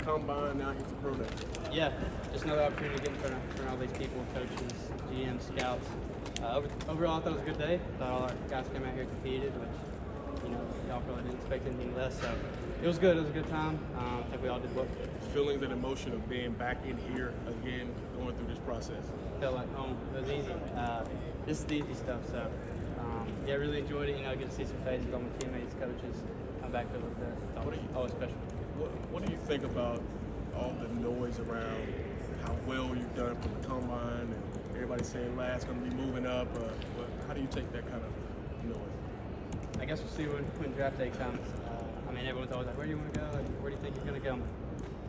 combine, now he's a pro day. Yeah, just another opportunity to get in front of all these people, coaches, GMs, scouts. Overall, I thought it was a good day. Thought all our guys came out here and competed, which, y'all probably didn't expect anything less. So it was good. It was a good time. I think we all did well. Feelings and emotion of being back in here again, going through this process. Felt like home. It was easy. This is the easy stuff. So yeah, really enjoyed it. Get to see some faces, all my teammates, coaches, come back feeling good. Always special. What do you think about all the noise around how well you've done from the combine and everybody saying Ladd's going to be moving up? But how do you take that kind of noise? I guess we'll see when draft day comes. Everyone's always like, where do you want to go? Like, where do you think you're going to go?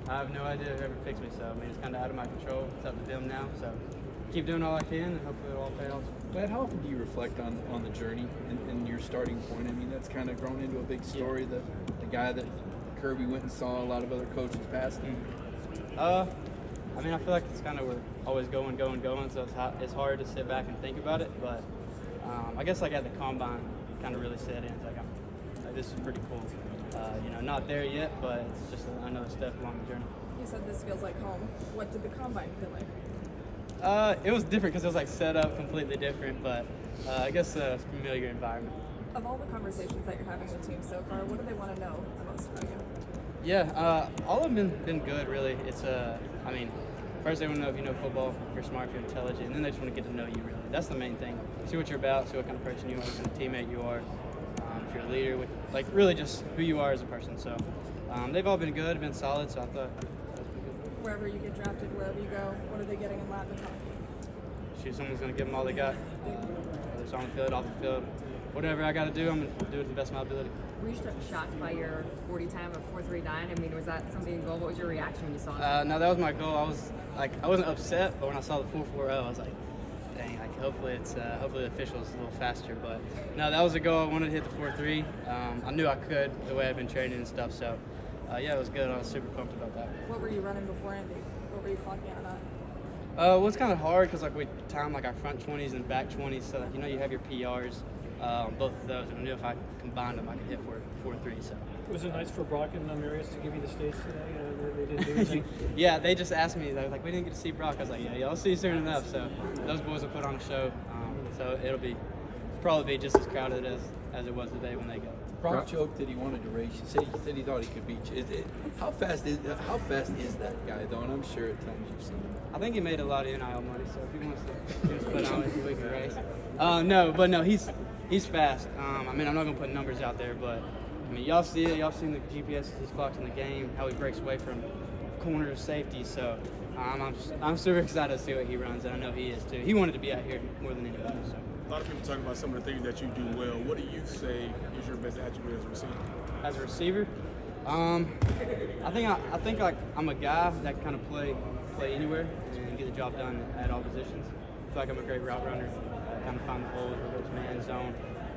I have no idea whoever picks me, so it's kind of out of my control. It's up to them now. So keep doing all I can, and hopefully it'll all pay off. Ladd, how often do you reflect on the journey and your starting point? That's kind of grown into a big story. Yeah. The guy that Kirby went and saw, a lot of other coaches past him. I feel like it's kind of we're always going, so it's hard to sit back and think about it. But I guess at the combine, kind of really set in. It's like this is pretty cool. Not there yet, but it's just another step along the journey. You said this feels like home. What did the combine feel like? It was different because it was set up completely different, but I guess a familiar environment. Of all the conversations that you're having with the team so far, what do they want to know the most about you? Yeah, all of them been good, really. It's first they want to know if you know football, if you're smart, if you're intelligent, and then they just want to get to know you, really. That's the main thing. See what you're about, see what kind of person you are, what kind of teammate you are, if you're a leader, really just who you are as a person. So they've all been good, been solid, so I thought that was pretty good. Wherever you get drafted, wherever you go, what are they getting in Ladd McConkey? Shoot, someone's going to give them all they got. Whether it's on the field, off the field. Whatever I got to do, I'm going to do it to the best of my ability. Were you shocked by your 40 time of 4.39? Was that something goal? What was your reaction when you saw it? No, that was my goal. I wasn't upset, but when I saw the 4.40, I was like, dang, hopefully the official's a little faster. But no, that was a goal. I wanted to hit the 4.3. I knew I could the way I've been training and stuff. So yeah, it was good. I was super pumped about that. What were you running before Indy? What were you clocking out at? Well, it's kind of hard because we time our front 20s and back 20s. So you have your PRs. Both of those, and I knew if I combined them, I could hit 4.3. So. Was it nice for Brock and Marius to give you the stage today? They didn't do anything. Yeah, they just asked me. They were like, "We didn't get to see Brock." I was like, "Yeah, y'all see soon enough." So those boys will put on a show. So it'll probably be just as crowded as it was today when they go. Brock joked that he wanted to race you. He said he thought he could beat you. How fast is that guy though? And I'm sure at times you've seen him. I think he made a lot of NIL money. So if he wants to just put on, we can race. No, he's fast. I'm not gonna put numbers out there, but y'all see it. Y'all seen the GPS he's clocked in the game, how he breaks away from corner to safety. So I'm super excited to see what he runs, and I know he is too. He wanted to be out here more than anybody. So. A lot of people talk about some of the things that you do well. What do you say is your best attribute as a receiver? As a receiver, I think I'm a guy that can kind of play anywhere and get the job done at all positions. I feel like I'm a great route runner. I kind of find the holes, whether it's man, zone.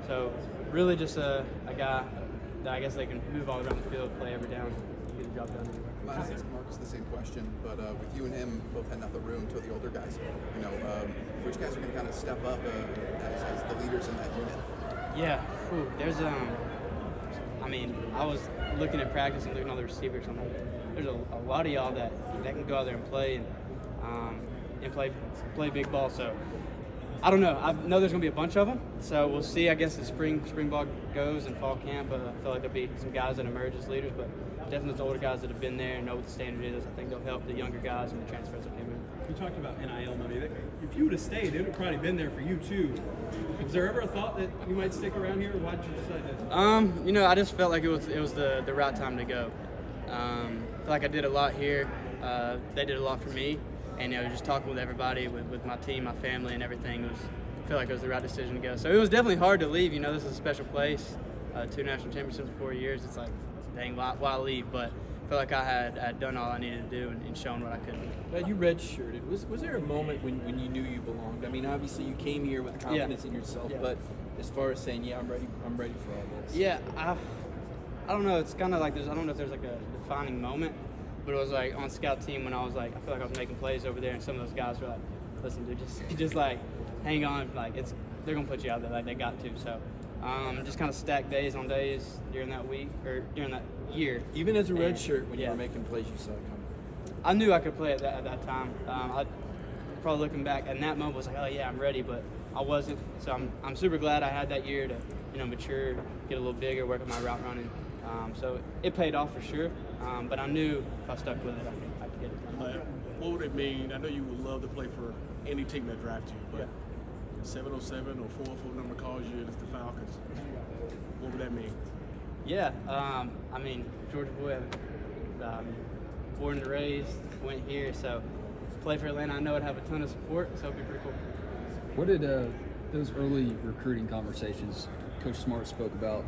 So really just a guy that I guess they can move all around the field, play every down, get the job done anywhere. Last ask Marcus the same question, but with you and him both heading out the room to the older guys, which guys are going to kind of step up as the leaders in that unit? Yeah, there's I was looking at practice and looking at all the receivers. I'm like, there's a lot of y'all that can go out there and play and play big ball. So I don't know. I know there's going to be a bunch of them. So we'll see. I guess as spring ball goes and fall camp, I feel like there'll be some guys that emerge as leaders, but definitely those older guys that have been there and know what the standard is. I think they'll help the younger guys and the transfers that came in. You talked about NIL money. If you would have stayed, it would have probably been there for you too. Was there ever a thought that you might stick around here? Why did you decide that? I just felt like it was the right time to go. I feel like I did a lot here. They did a lot for me, and just talking with everybody, with my team, my family, and everything, I feel like it was the right decision to go. So it was definitely hard to leave. This is a special place. 2 national championships in 4 years. It's like, dang, why leave? But I feel like I had done all I needed to do and shown what I could do. But you redshirted. Was there a moment when you knew you belonged? Obviously you came here with confidence in yourself, but as far as saying, I'm ready for all this. Yeah, I don't know. It's kind of like I don't know if there's like a defining moment, but it was like on scout team when I was like, I feel like I was making plays over there, and some of those guys were like, listen, dude, just like hang on, like they're gonna put you out there, like they got to. So Just kind of stacked days on days during that week or during that year. Even as a red And, shirt, when you yeah. were making plays, you saw it coming. I knew I could play at that time. I probably looking back at that moment was like, oh yeah, I'm ready, but I wasn't. So I'm super glad I had that year to mature, get a little bigger, work on my route running. So it paid off for sure. But I knew if I stuck with it, I could get it done. What would it mean? I know you would love to play for any team that drafts you, but 707 or 404 number calls you and it's the Falcons. What would that mean? Yeah, I mean, Georgia boy, born and raised, went here, so play for Atlanta. I know I'd have a ton of support, so it'd be pretty cool. What did those early recruiting conversations, Coach Smart spoke about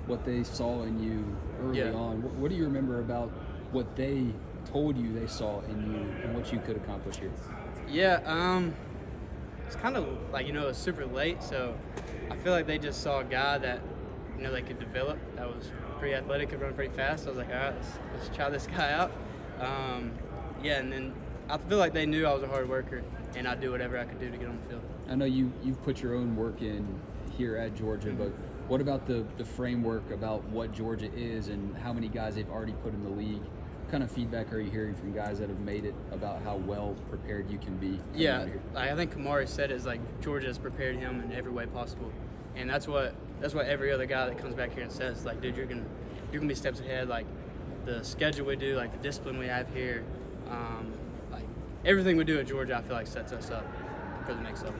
what they saw in you early on. What do you remember about what they told you they saw in you and what you could accomplish here? Yeah, it's kind of like, it was super late, so I feel like they just saw a guy that, they could develop, that was pretty athletic, could run pretty fast. So I was like, all right, let's try this guy out. And then I feel like they knew I was a hard worker and I'd do whatever I could do to get on the field. I know you've put your own work in here at Georgia, but what about the framework about what Georgia is and how many guys they've already put in the league? What kind of feedback are you hearing from guys that have made it about how well prepared you can be? Yeah, I think Kamari said it's like Georgia has prepared him in every way possible, and that's what every other guy that comes back here and says. Like, dude, you're gonna be steps ahead. Like the schedule we do, like the discipline we have here, like everything we do at Georgia, I feel like sets us up for the next level.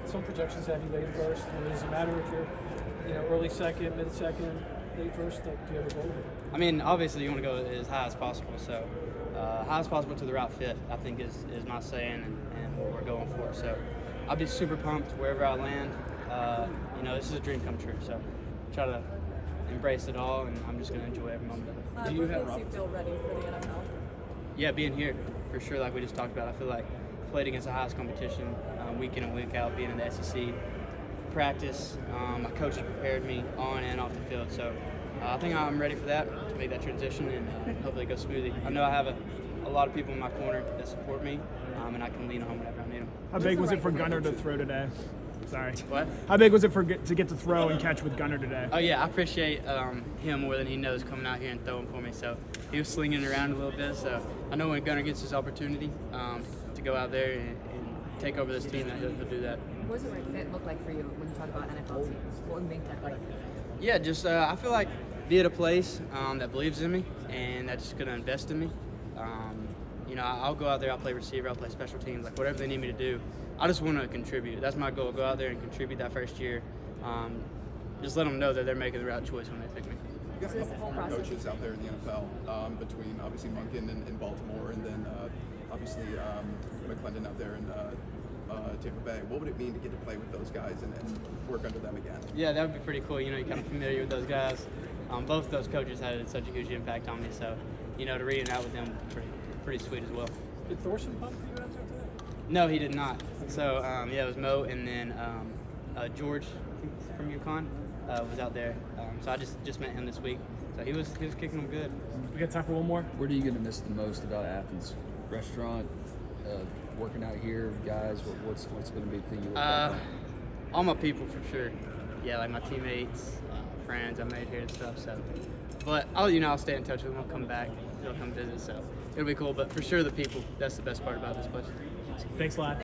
Some projections have you late first. I mean, does it matter if you're, early second, mid second, late first? Like, do you have a goal? I mean, obviously you want to go as high as possible. So high as possible to the route fit, I think is my saying and what we're going for. So I'll be super pumped wherever I land. This is a dream come true. So try to embrace it all, and I'm just going to enjoy every moment of it. Do you makes you feel ready for the NFL? Yeah, being here for sure. Like we just talked about, I feel like played against the highest competition week in and week out, being in the SEC. Practice, my coach has prepared me on and off the field, so I think I'm ready for that, to make that transition, and hopefully it goes smoothly. I know I have a lot of people in my corner that support me, and I can lean on them whenever I need them. How big was it for Gunner to throw today? Sorry. What? How big was it to get to throw and catch with Gunner today? Oh yeah, I appreciate him more than he knows coming out here and throwing for me. So he was slinging it around a little bit. So I know when Gunner gets his opportunity to go out there and take over this team, that he'll do that. What does the right fit look like for you when you talk about NFL teams? What would make that right fit? Yeah, just I feel like be at a place that believes in me and that's just going to invest in me. I'll go out there, I'll play receiver, I'll play special teams, like whatever they need me to do. I just want to contribute. That's my goal, go out there and contribute that first year. Just let them know that they're making the right choice when they pick me. You got a couple former coaches out there in the NFL, between obviously Monken in Baltimore and then obviously McClendon out there in Tampa Bay. What would it mean to get to play with those guys and work under them again? Yeah, that would be pretty cool. You're kind of familiar with those guys. Both those coaches had such a huge impact on me, so to read it out with them was pretty sweet as well. Did Thorson pump for you after today? No, he did not. So it was Mo and then George from UConn was out there. So I just met him this week. So he was kicking them good. We got time for one more. What are you going to miss the most about Athens? Restaurant, working out here, guys. What's going to be the thing you look back on? All my people for sure. Yeah, like my teammates, friends I made here and stuff. So, but I'll stay in touch with them. I'll come back. They'll come visit. So it'll be cool. But for sure, the people. That's the best part about this place. Thanks, Ladd.